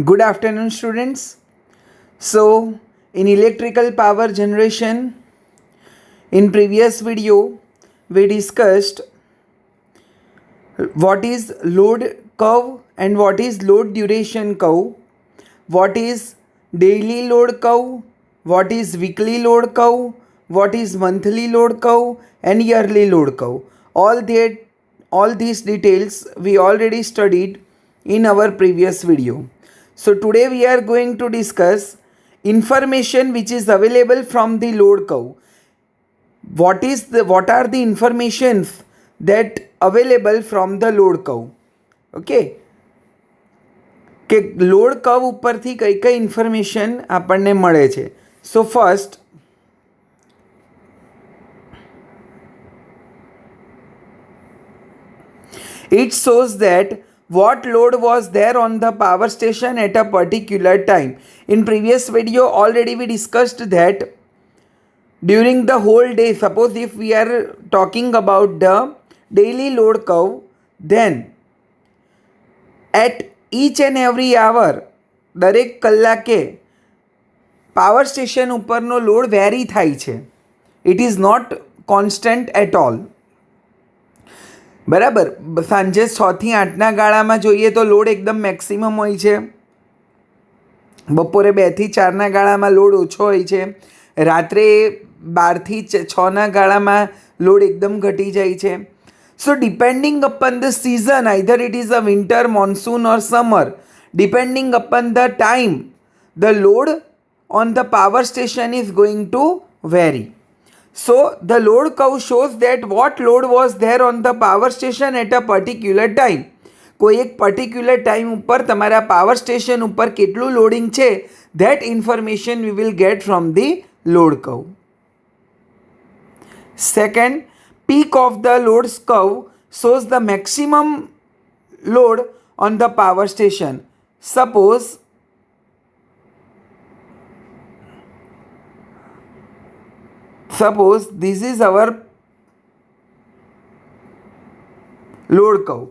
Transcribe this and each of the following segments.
Good afternoon, students. So, in electrical power generation, in previous video, we discussed what is load curve and what is load duration curve, what is daily load curve, what is weekly load curve, what is monthly load curve and yearly load curve. All these details we already studied in our previous video. So today we are going to discuss information which is available from the load curve. What are the informations that available from the load curve? Okay, કે load curve ઉપરથી કઈ કઈ information આપણને મળે છે. So first it shows that what load was there on the power station at a particular time. In previous video already we discussed that during the whole day, suppose if we are talking about the daily load curve, then at each and every hour દરેક કલાકે power station ઉપરનો load vary થાય છે. It is not constant at all. બરાબર, સાંજે 6 થી 8ના ગાળામાં જોઈએ તો લોડ એકદમ મેક્સિમમ હોય છે. બપોરે 2 થી 4ના ગાળામાં લોડ ઓછો હોય છે. રાત્રે 12 થી 6ના ગાળામાં લોડ એકદમ ઘટી જાય છે. So depending upon the season, either it is a winter, monsoon or summer, depending upon the time, the load on the power station is going to vary. So the load curve shows that what load was there on the power station at a particular time. કોઈ એક particular time ઉપર તમારા power station ઉપર કેટલું loading છે, that information we will get from the load curve. Second, peak of the load curve shows the maximum load on the power station. Suppose this is our load curve.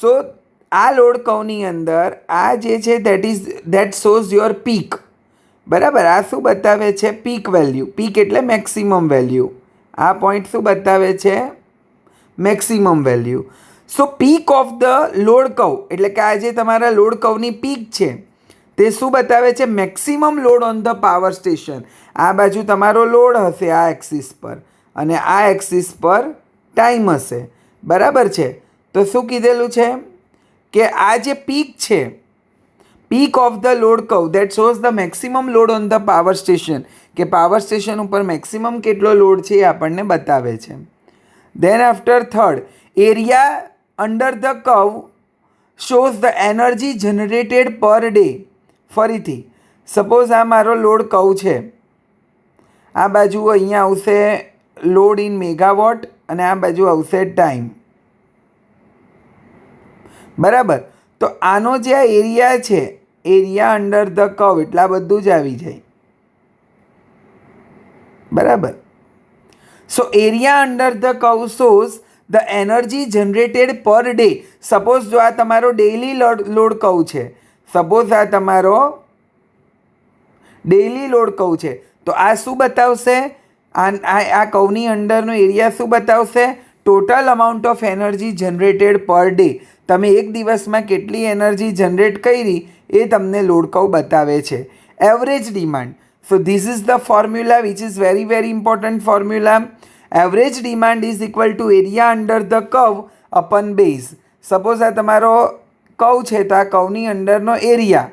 So આ load કર્વની અંદર આ જે છે that shows your peak. બરાબર, આ શું બતાવે છે? Peak value. પીક એટલે મેક્સિમમ વેલ્યુ. આ પોઈન્ટ શું બતાવે છે? Maximum value. So peak of the load curve એટલે કે આ જે તમારા લોડ કર્વની પીક છે તે શું બતાવે છે? Maximum load on the power station. આ બાજુ તમારો લોડ હશે આ એક્સિસ પર અને આ એક્સિસ પર ટાઈમ હશે. બરાબર છે? તો શું કીધેલું છે કે આ જે પીક છે, peak of the load curve that shows the maximum load on the power station, કે પાવર સ્ટેશન ઉપર મેક્સિમમ કેટલો લોડ છે એ આપણને બતાવે છે. Then after third, area under the curve shows the energy generated per day. ફરીથી suppose આ મારો લોડ કર્વ છે, આ બાજુ અહીંયા આવશે લોડ ઇન મેગાવોટ અને આ બાજુ આવશે ટાઈમ. બરાબર, તો આનો જે આ એરિયા છે, એરિયા અંડર ધ કર્વ એટલે આ બધું જ આવી જાય. બરાબર, so area under the curve shows the energy generated per day. Suppose જો આ તમારો ડેઇલી લોડ કર્વ છે, સપોઝ આ તમારો ડેઇલી લોડ કર્વ છે, તો આ શું બતાવશે? આ કર્વની અંડરનો એરિયા શું બતાવશે? Total amount of energy generated per day. તમે એક દિવસમાં કેટલી એનર્જી જનરેટ કરી એ તમને લોડ કર્વ બતાવે છે. Average demand. So this is the formula which is very very important formula. Average demand is equal to area under the curve upon base. Suppose આ તમારો કર્વ છે તો આ કર્વની અંડરનો area,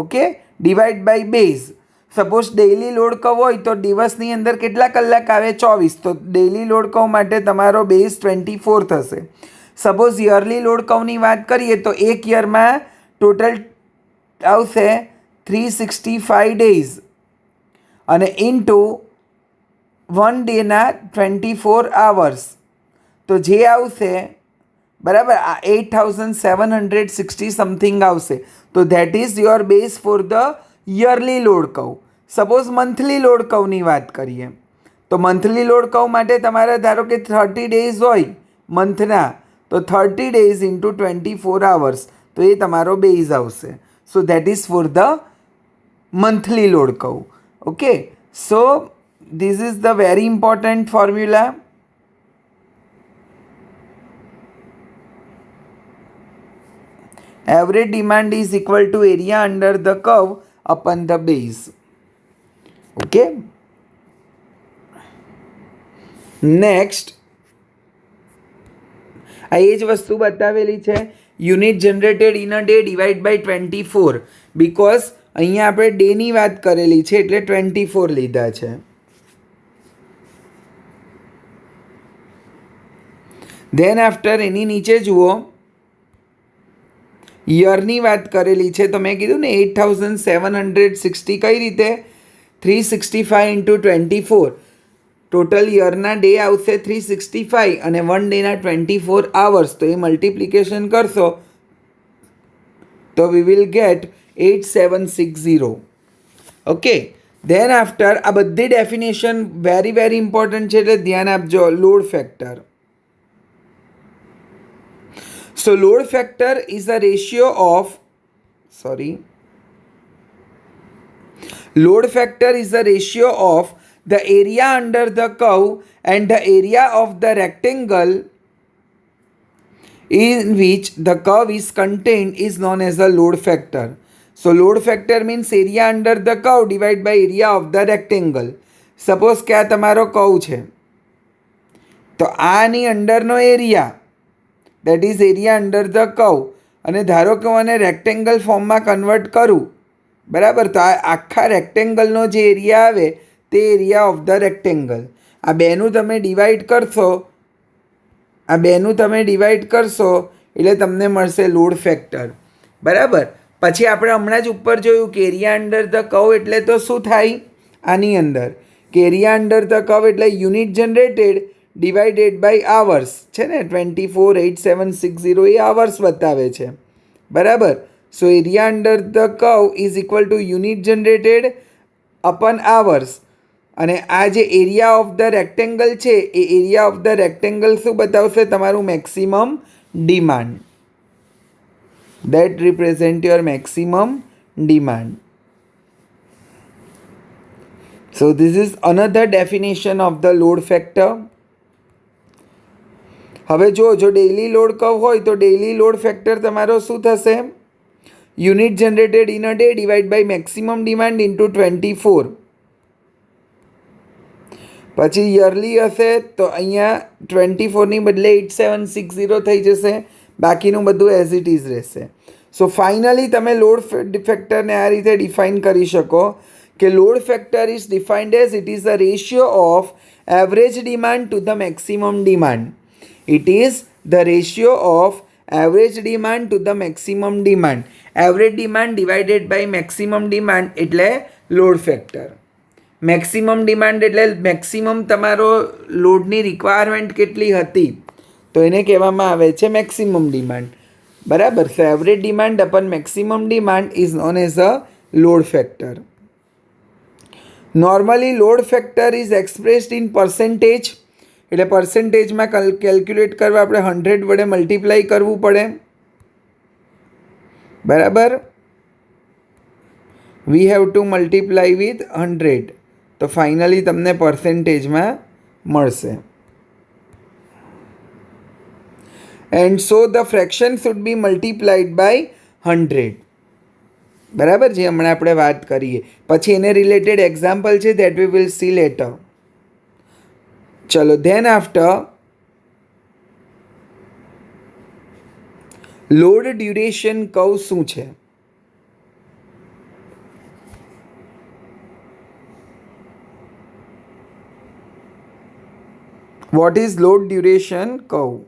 okay, divide by base. Suppose daily load curve હોય તો દિવસની અંદર કેટલા કલાક આવે? 24. તો ડેઇલી લોડ કર્વ માટે તમારો બેઝ 24 થશે. સપોઝ યરલી લોડ કર્વની વાત કરીએ તો એક યરમાં ટોટલ આવશે 365 ડેઝ અને ઇન્ટુ 1 ડેના 24 આવર્સ. તો જે આવશે, બરાબર, આ 8760 સમથિંગ આવશે. તો that is your base for the yearly load curve. Suppose monthly load કર્વની વાત કરીએ તો મંથલી લોડ કર્વ માટે તમારે ધારો કે 30 ડેઝ હોય મંથના, તો 30 days into 24 hours, તો એ તમારો બેઝ આવશે. So that is for the monthly load curve. Okay, so this is the very important formula. Average demand is equal to area under the curve upon the base. Okay, next આ એ જ વસ્તુ બતાવેલી છે. Unit generated in a day divide by 24 because અહીંયા આપણે ડેની વાત કરેલી છે એટલે 24 લીધા છે. ધેન આફ્ટર એની નીચે જુઓ, યરની વાત કરેલી છે તો મેં કીધું ને 8760 કઈ રીતે 365 ઇન્ટુ 24 ટોટલ યરના ડે આવશે 365 અને 1 ડેના 24 આવર્સ. તો એ મલ્ટિપ્લિકેશન કરશો તો વી will gate 8760. Okay, than after આ બધી ડેફિનેશન વેરી ઇમ્પોર્ટન્ટ છે એટલે ધ્યાન આપજો. Load factor. So load factor is a ratio of, load factor is the ratio of the area under the curve and the area of the rectangle in which the curve is contained is known as a load factor. So load factor means area under the curve divided by area of the rectangle. Suppose કે આ તમારો curve છે તો આની અંડરનો area that is area under the curve અને ધારો કે હું આને રેક્ટેંગલ ફોર્મમાં કન્વર્ટ કરું, બરાબર, તો આ આખા રેક્ટેંગલનો જે એરિયા આવે તે એરિયા ઓફ ધ રેક્ટેંગલ. આ બેનું તમે ડિવાઈડ કરશો એટલે તમને મળશે લોડ ફેક્ટર. બરાબર. પછી આપણે હમણાં જ ઉપર જોયું કે એરિયા અંડર ધ કર્વ એટલે તો શું થાય આની અંદર કે એરિયા અંડર ધ કર્વ એટલે unit generated divided by hours છે ને. 248760 એ આવર્સ બતાવે છે. બરાબર. So area under the curve is equal to unit generated upon hours. અને આ જે એરિયા ઓફ ધ રેક્ટેંગલ છે એ એરિયા ઓફ ધ રેક્ટેંગલ શું બતાવશે? તમારું maximum demand. That represent your maximum demand. So this is another definition of the load factor. હવે જો ડેઇલી લોડ કર્વ હોય તો ડેઇલી લોડ ફેક્ટર તમારો શું થશે? Unit generated in a day divide by maximum demand into 24. પછી yearly હશે તો અહીંયા 24ની બદલે 8760 થઈ જશે, બાકીનું બધું એઝ ઇટ ઇઝ રહેશે. સો ફાઇનલી તમે લોડ ફેક્ટરને આ રીતે ડિફાઇન કરી શકો કે load factor is defined as it is the ratio of average demand to the maximum demand. It is the ratio of average demand to the maximum demand. Average demand divided by maximum demand એટલે load factor. Maximum demand એટલે maximum તમારો લોડની requirement કેટલી હતી તો એને કહેવામાં આવે છે maximum demand. બરાબર. So average demand upon maximum demand is known as a load factor. Normally load factor is expressed in percentage. એટલે પર્સન્ટેજમાં કેલ્ક્યુલેટ કરવા આપણે 100 વડે મલ્ટીપ્લાય કરવું પડે. બરાબર. We have to multiply with 100 તો ફાઇનલી તમને પર્સન્ટેજમાં મળશે. And so the fraction should be multiplied by 100. બરાબર, જે હમણાં આપણે વાત કરીએ. પછી એને રિલેટેડ એક્ઝામ્પલ છે that we will see later. ચલો, then after load duration curve શું છે? What is load duration curve?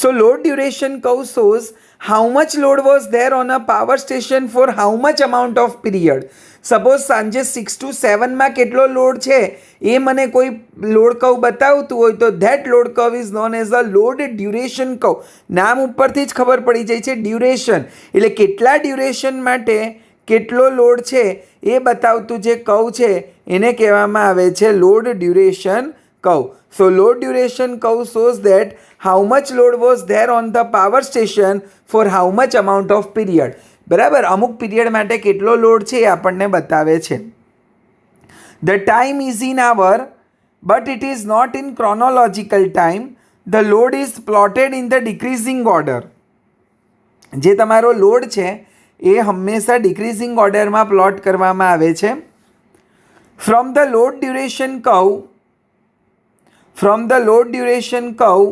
So load duration curve shows how much load was there on a power station for how much amount of period. Suppose સાંજે 6 to 7માં કેટલો load છે એ મને કોઈ load curve બતાવતું હોય તો that load curve is known as a load duration curve. નામ ઉપરથી જ ખબર પડી જાય છે ડ્યુરેશન એટલે કેટલા ડ્યુરેશન માટે કેટલો લોડ છે એ બતાવતું જે કર્વ છે એને કહેવામાં આવે છે load duration curve. So load duration curve shows that how much load was there on the power station for how much amount of period. બરાબર, અમુક પીરિયડ માટે કેટલો લોડ છે એ આપણને બતાવે છે. The time is in hour, but it is not in chronological time. The load is plotted in the decreasing order. જે તમારો લોડ છે એ હંમેશા ડિક્રીઝિંગ ઓર્ડરમાં પ્લોટ કરવામાં આવે છે. From the load duration curve,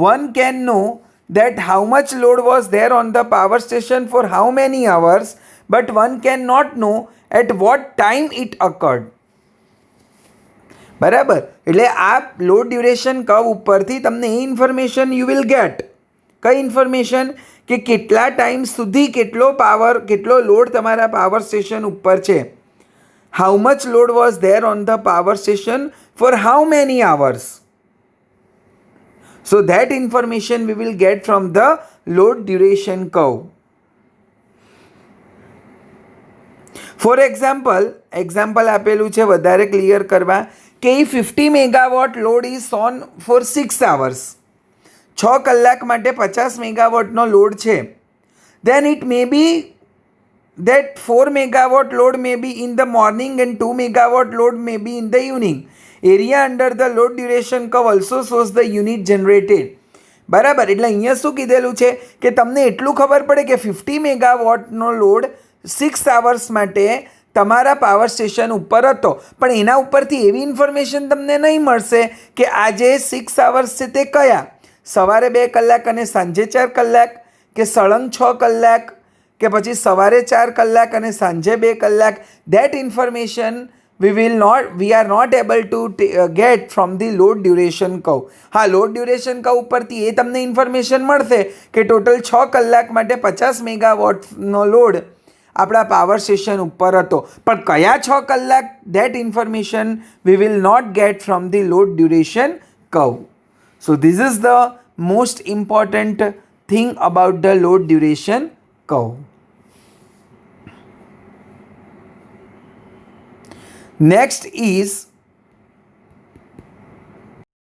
one can know that how much load was there on the power station for how many hours, but one cannot know at what time it occurred. બરાબર, એટલે આ load duration curve ઉપરથી તમને એ information you will get. કઈ information? કે કેટલા time સુધી કેટલો લોડ તમારા પાવર સ્ટેશન ઉપર છે. How much load was there on the power station for how many hours. So that information we will get from the load duration curve. For example આપેલું છે વધારે ક્લિયર કરવા કે 50 megawatt load is on for 6 hours. 6 કલાક માટે 50 મેગાવોટનો લોડ છે. Then it may be that 4 megawatt load may be in the morning and 2 megawatt load may be in the evening. Area under the load duration curve also shows the unit generated. બરાબર, એટલે અહીંયા શું કીધેલું છે કે તમને એટલું ખબર પડે કે 50 મેગાવોટનો લોડ 6 hours માટે તમારા પાવર સ્ટેશન ઉપર હતો, પણ એના ઉપરથી એવી ઇન્ફોર્મેશન તમને નહીં મળશે કે આ જે 6 hours છે તે કયા, સવારે 2 કલાક અને સાંજે 4 કલાક, કે સળંગ 6 કલાક, કે પછી સવારે 4 કલાક અને સાંજે 2 કલાક. That information we are not able to get from the load duration curve. હા, લોડ ડ્યુરેશન કર્વ ઉપરથી એ તમને ઇન્ફોર્મેશન મળશે કે ટોટલ 6 કલાક માટે 50 મેગાવોટનો લોડ આપણા પાવર સ્ટેશન ઉપર હતો, પણ કયા 6 કલાક, that information we will not get from the load duration curve. So this is the most important thing about the load duration curve. Next is